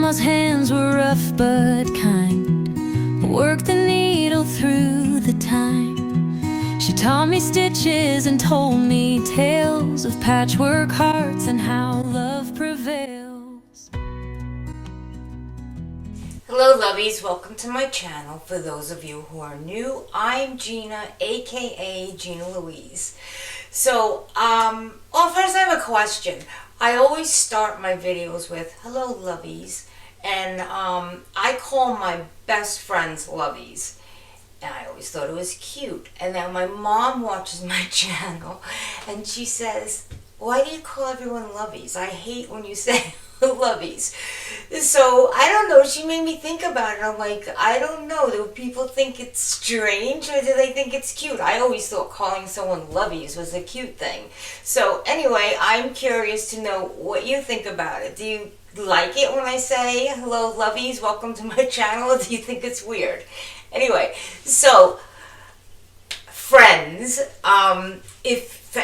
Grandma's hands were rough but kind, worked the needle through the time. She taught me stitches and told me tales of patchwork hearts and how love prevails. Hello lovies, welcome to my channel. For those of you who are new, I'm Gina, aka Gina Louise. So, first I have a question. I always start my videos with, hello lovies, and I call my best friends lovies. And I always thought it was cute. And now my mom watches my channel and she says, why do you call everyone lovies? I hate when you say lovies. So I don't know, she made me think about it. I'm like, I don't know, do people think it's strange or do they think it's cute? I always thought calling someone lovies was a cute thing. So anyway, I'm curious to know what you think about it. Do you like it when I say hello lovies, welcome to my channel, or do you think it's weird? Anyway, so friends, for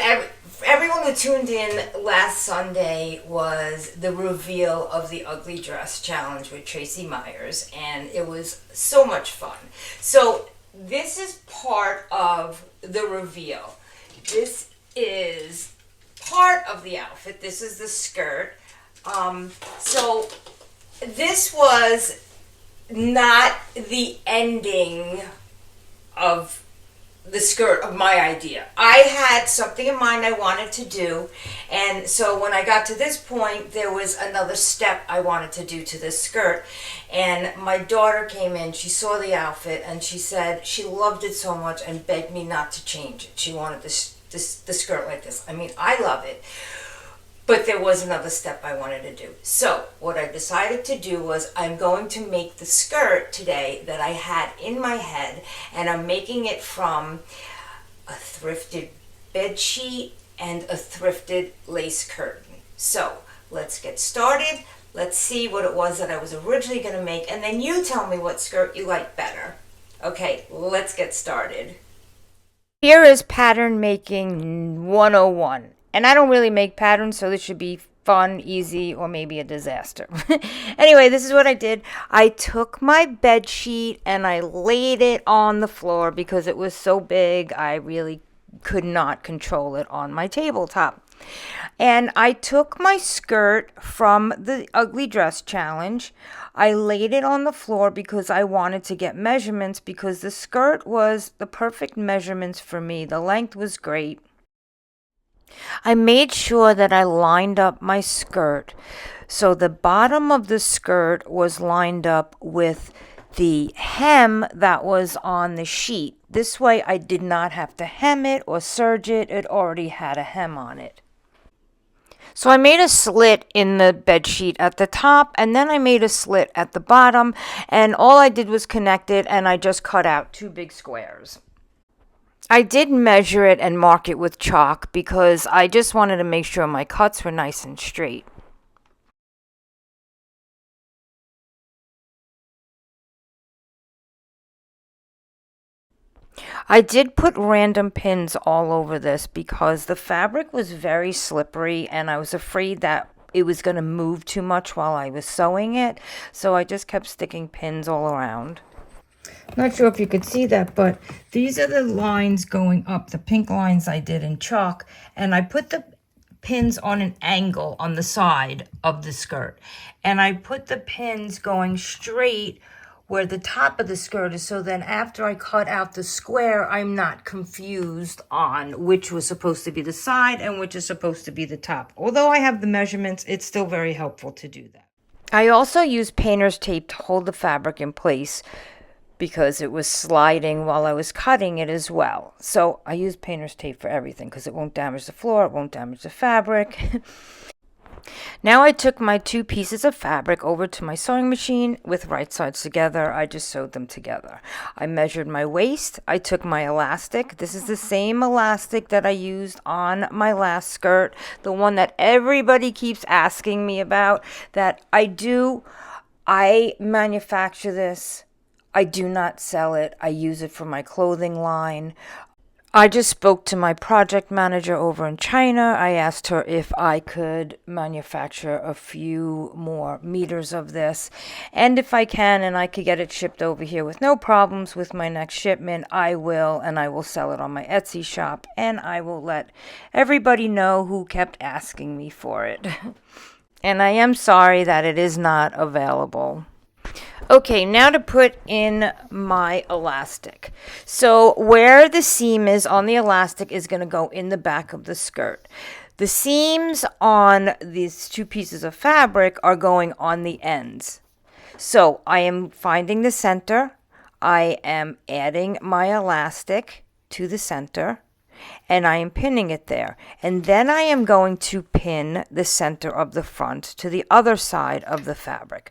everyone who tuned in last Sunday was the reveal of the Ugly Dress Challenge with Tracy Myers, and it was so much fun. So this is part of the reveal. This is part of the outfit. This is the skirt. So this was not the ending of the skirt of my idea. I had something in mind I wanted to do, and so when I got to this point, there was another step I wanted to do to this skirt. And my daughter came in, she saw the outfit, and she said she loved it so much and begged me not to change it. She wanted the skirt like this. I mean, I love it. But there was another step I wanted to do. So what I decided to do was I'm going to make the skirt today that I had in my head, and I'm making it from a thrifted bed sheet and a thrifted lace curtain. So let's get started. Let's see what it was that I was originally going to make, and then you tell me what skirt you like better. Okay, let's get started. Here is pattern making 101. And I don't really make patterns, so this should be fun, easy, or maybe a disaster. Anyway, this is what I did. I took my bed sheet and I laid it on the floor because it was so big, I really could not control it on my tabletop. And I took my skirt from the Ugly Dress Challenge. I laid it on the floor because I wanted to get measurements, because the skirt was the perfect measurements for me. The length was great. I made sure that I lined up my skirt so the bottom of the skirt was lined up with the hem that was on the sheet. This way I did not have to hem it or serge it. It already had a hem on it. So I made a slit in the bed sheet at the top, and then I made a slit at the bottom, and all I did was connect it, and I just cut out 2 big squares. I did measure it and mark it with chalk because I just wanted to make sure my cuts were nice and straight. I did put random pins all over this because the fabric was very slippery and I was afraid that it was going to move too much while I was sewing it, so I just kept sticking pins all around. Not sure if you could see that, but these are the lines going up, the pink lines I did in chalk, and I put the pins on an angle on the side of the skirt, and I put the pins going straight where the top of the skirt is, so then after I cut out the square, I'm not confused on which was supposed to be the side and which is supposed to be the top. Although I have the measurements, it's still very helpful to do that. I also used painter's tape to hold the fabric in place because it was sliding while I was cutting it as well. So I use painter's tape for everything because it won't damage the floor, it won't damage the fabric. Now I took my 2 pieces of fabric over to my sewing machine with right sides together. I just sewed them together. I measured my waist. I took my elastic. This is the same elastic that I used on my last skirt, the one that everybody keeps asking me about, that I manufacture this. I do not sell it. I use it for my clothing line. I just spoke to my project manager over in China. I asked her if I could manufacture a few more meters of this. And if I can and I could get it shipped over here with no problems with my next shipment, I will. And I will sell it on my Etsy shop. And I will let everybody know who kept asking me for it. And I am sorry that it is not available. Okay, now to put in my elastic. So where the seam is on the elastic is going to go in the back of the skirt. The seams on these two pieces of fabric are going on the ends. So I am finding the center. I am adding my elastic to the center. And I am pinning it there. And then I am going to pin the center of the front to the other side of the fabric.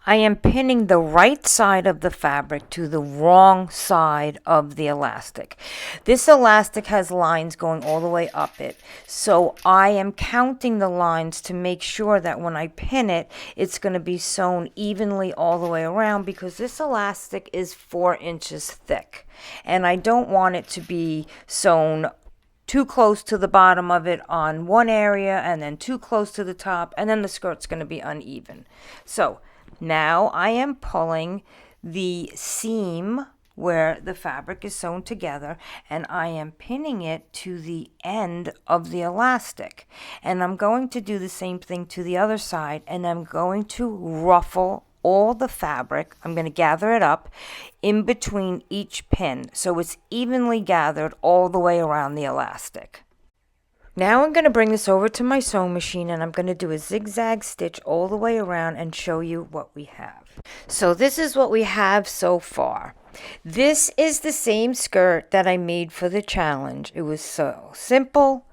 I am pinning the right side of the fabric to the wrong side of the elastic. This elastic has lines going all the way up it. So I am counting the lines to make sure that when I pin it, it's going to be sewn evenly all the way around, because this elastic is 4 inches thick. And I don't want it to be sewn too close to the bottom of it on one area and then too close to the top, and then the skirt's going to be uneven. So now I am pulling the seam where the fabric is sewn together, and I am pinning it to the end of the elastic. And I'm going to do the same thing to the other side, and I'm going to ruffle all the fabric. I'm going to gather it up in between each pin so it's evenly gathered all the way around the elastic. Now I'm going to bring this over to my sewing machine, and I'm going to do a zigzag stitch all the way around and show you what we have. So this is what we have so far. This is the same skirt that I made for the challenge. It was so simple.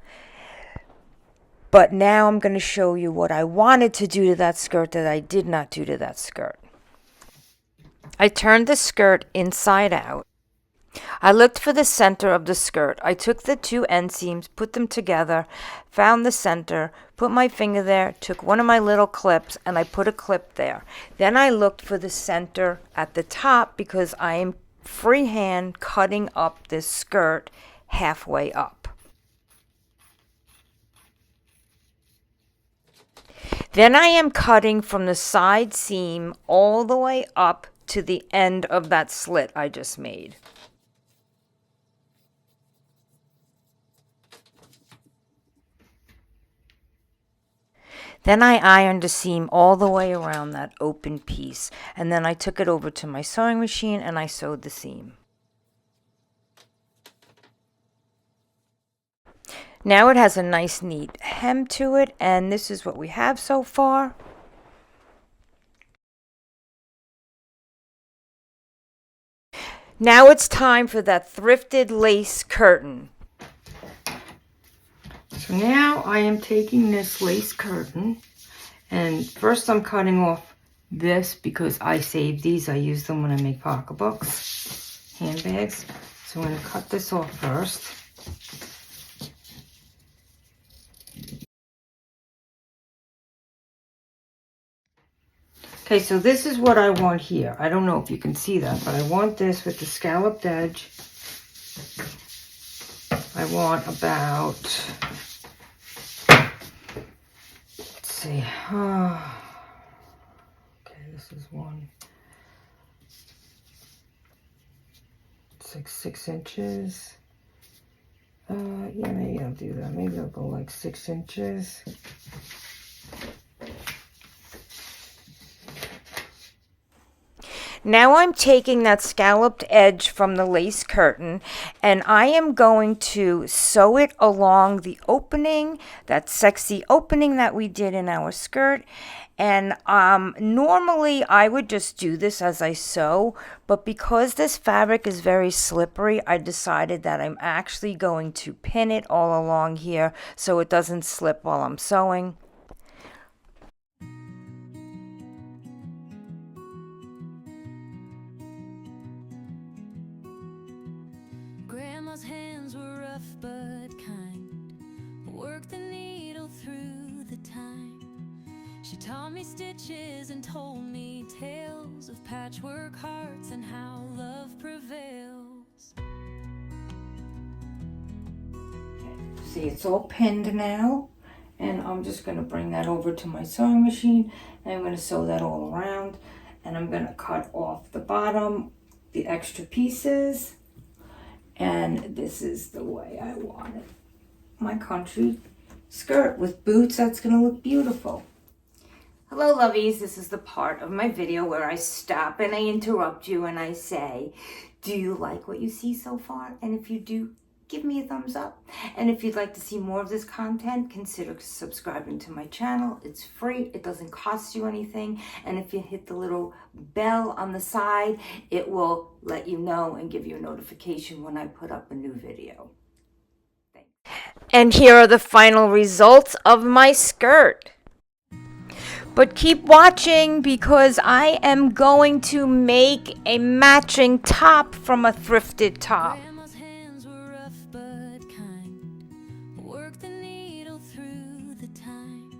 But now I'm going to show you what I wanted to do to that skirt that I did not do to that skirt. I turned the skirt inside out. I looked for the center of the skirt. I took the two end seams, put them together, found the center, put my finger there, took one of my little clips, and I put a clip there. Then I looked for the center at the top, because I am freehand cutting up this skirt halfway up. Then I am cutting from the side seam all the way up to the end of that slit I just made. Then I ironed the seam all the way around that open piece, and then I took it over to my sewing machine and I sewed the seam. Now it has a nice neat hem to it, and this is what we have so far. Now it's time for that thrifted lace curtain. So now I am taking this lace curtain, and first I'm cutting off this because I save these. I use them when I make pocketbooks, handbags. So I'm going to cut this off first. Okay, so this is what I want here. I don't know if you can see that, but I want this with the scalloped edge. I want about, let's see, okay, this is one. It's like 6 inches. Yeah, maybe I'll do that. Maybe I'll go like 6 inches. Now I'm taking that scalloped edge from the lace curtain, and I am going to sew it along the opening, that sexy opening that we did in our skirt. And normally I would just do this as I sew, but because this fabric is very slippery, I decided that I'm actually going to pin it all along here so it doesn't slip while I'm sewing. Grandma's hands were rough but kind, worked the needle through the time. She taught me stitches and told me tales of patchwork hearts and how love prevails. See, it's all pinned now. And I'm just going to bring that over to my sewing machine. And I'm going to sew that all around. And I'm going to cut off the bottom, the extra pieces. And this is the way I want it. My country skirt with boots. That's going to look beautiful. Hello, lovies. This is the part of my video where I stop and I interrupt you and I say, do you like what you see so far? And if you do, give me a thumbs up. And if you'd like to see more of this content, consider subscribing to my channel. It's free. It doesn't cost you anything. And if you hit the little bell on the side, it will let you know and give you a notification when I put up a new video. Thanks. And here are the final results of my skirt. But keep watching because I am going to make a matching top from a thrifted top. Grandma's hands were rough but kind. Worked the needle through the time.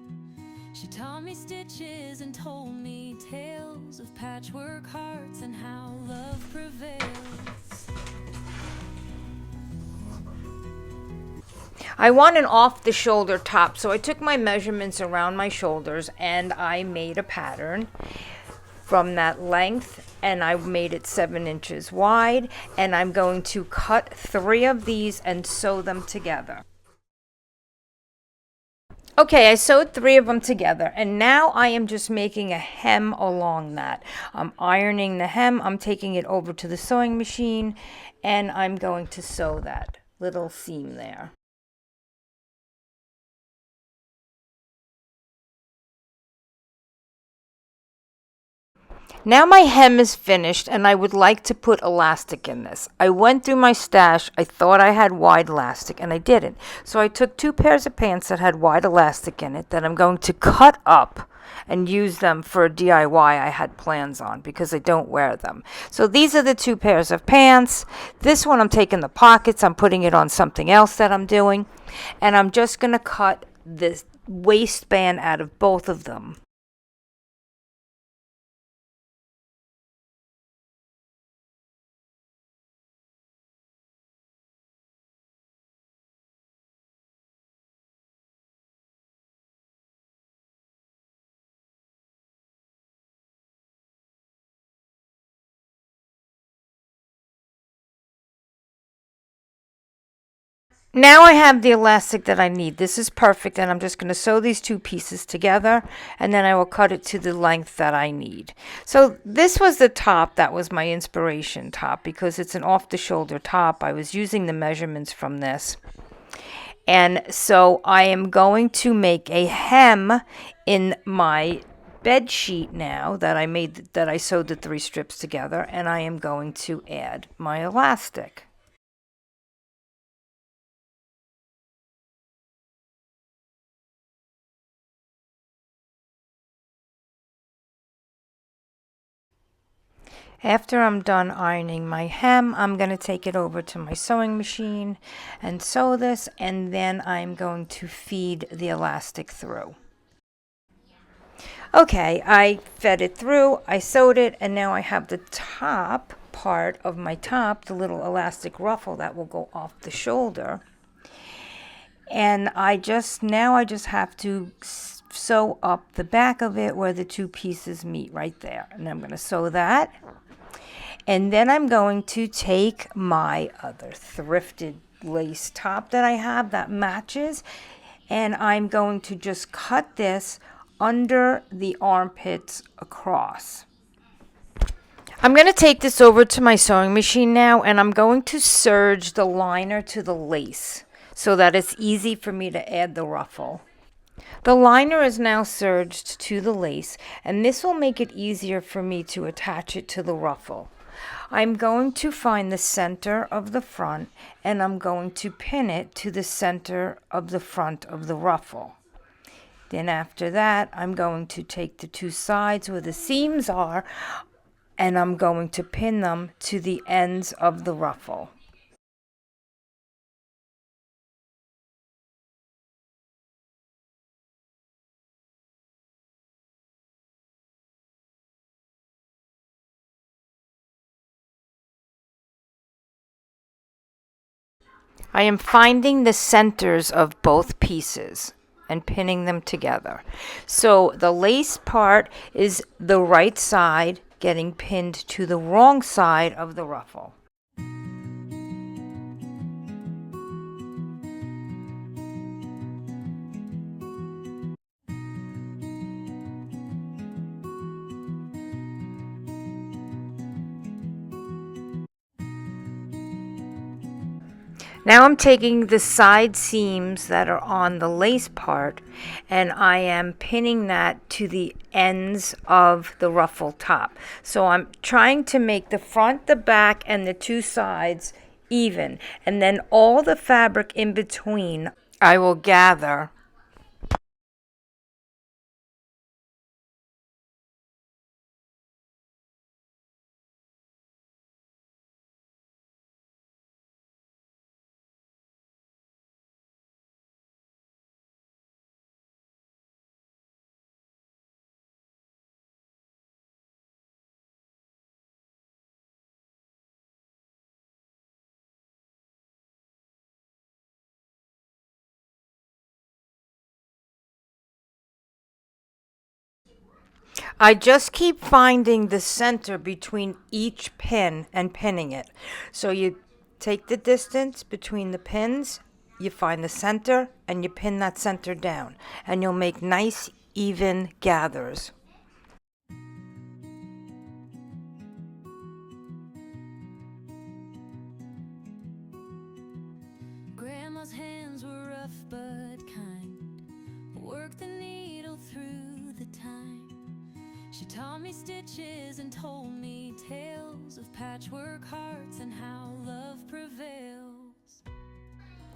She taught me stitches and told me tales of patchwork hearts and how love prevails. I want an off-the-shoulder top, so I took my measurements around my shoulders and I made a pattern from that length, and I made it 7 inches wide, and I'm going to cut 3 of these and sew them together. Okay, I sewed 3 of them together, and now I am just making a hem along that. I'm ironing the hem, I'm taking it over to the sewing machine, and I'm going to sew that little seam there. Now my hem is finished and I would like to put elastic in this. I went through my stash. I thought I had wide elastic and I didn't. So I took 2 pairs of pants that had wide elastic in it that I'm going to cut up and use them for a DIY I had plans on because I don't wear them. So these are the 2 pairs of pants. This one I'm taking the pockets. I'm putting it on something else that I'm doing. And I'm just going to cut this waistband out of both of them. Now I have the elastic that I need. This is perfect, and I'm just going to sew these 2 pieces together, and then I will cut it to the length that I need. So this was the top that was my inspiration top because it's an off-the-shoulder top. I was using the measurements from this. And so I am going to make a hem in my bed sheet now that I sewed the 3 strips together, and I am going to add my elastic. After I'm done ironing my hem, I'm going to take it over to my sewing machine and sew this, and then I'm going to feed the elastic through. Okay, I fed it through, I sewed it, and now I have the top part of my top, the little elastic ruffle that will go off the shoulder. And I just have to sew up the back of it where the 2 pieces meet right there. And I'm going to sew that. And then I'm going to take my other thrifted lace top that I have that matches, and I'm going to just cut this under the armpits across. I'm going to take this over to my sewing machine now, and I'm going to serge the liner to the lace so that it's easy for me to add the ruffle. The liner is now serged to the lace, and this will make it easier for me to attach it to the ruffle. I'm going to find the center of the front, and I'm going to pin it to the center of the front of the ruffle. Then after that, I'm going to take the 2 sides where the seams are, and I'm going to pin them to the ends of the ruffle. I am finding the centers of both pieces and pinning them together. So the lace part is the right side getting pinned to the wrong side of the ruffle. Now I'm taking the side seams that are on the lace part and I am pinning that to the ends of the ruffle top. So I'm trying to make the front, the back, and the two sides even. And then all the fabric in between I will gather. I just keep finding the center between each pin and pinning it. So you take the distance between the pins, you find the center, and you pin that center down. And you'll make nice, even gathers. Grandma's hands were rough but kind, worked the needle through the time. She taught me stitches and told me tales of patchwork hearts and how love prevails.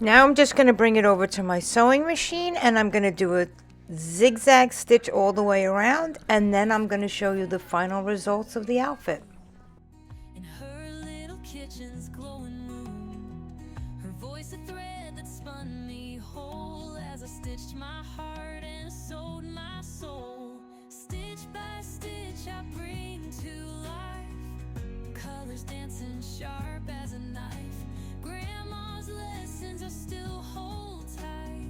Now I'm just going to bring it over to my sewing machine and I'm going to do a zigzag stitch all the way around, and then I'm going to show you the final results of the outfit. In her little kitchen's glowing room, her voice a thread that spun me whole as I stitched my heart and sewed my soul. Stitch by stitch I bring to life, colors dancing sharp as a knife. Grandma's lessons I still hold tight,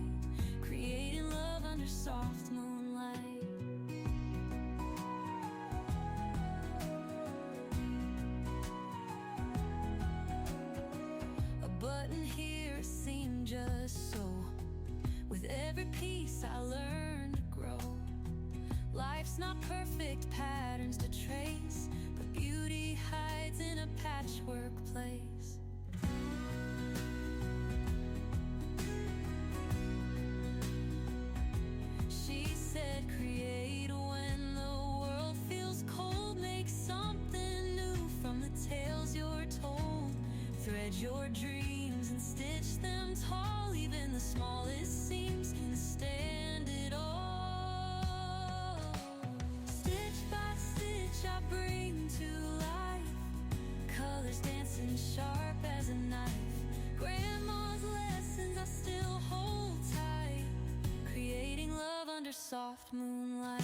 creating love under soft moonlight. A button here seemed just so. With every piece I learned to grow. Life's not perfect, patterns to trace, but beauty hides in a patchwork place. She said, create when the world feels cold, make something new from the tales you're told. Thread your dreams and stitch them tall, even the smallest seams can stand it all. Stitch by stitch I bring to life, colors dancing sharp as a knife. Grandma's lessons I still hold tight, creating love under soft moonlight.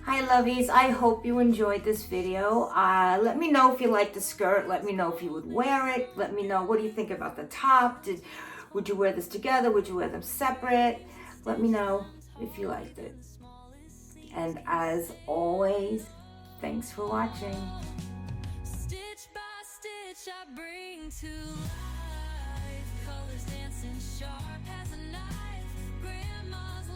Hi lovies, I hope you enjoyed this video. Let me know if you like the skirt. Let me know if you would wear it. Let me know, what do you think about the top? Would you wear this together? Would you wear them separate? Let me know if you liked it. And as always, thanks for watching. Stitch by stitch I bring to life, colors dancing sharp as a knife. Grandma's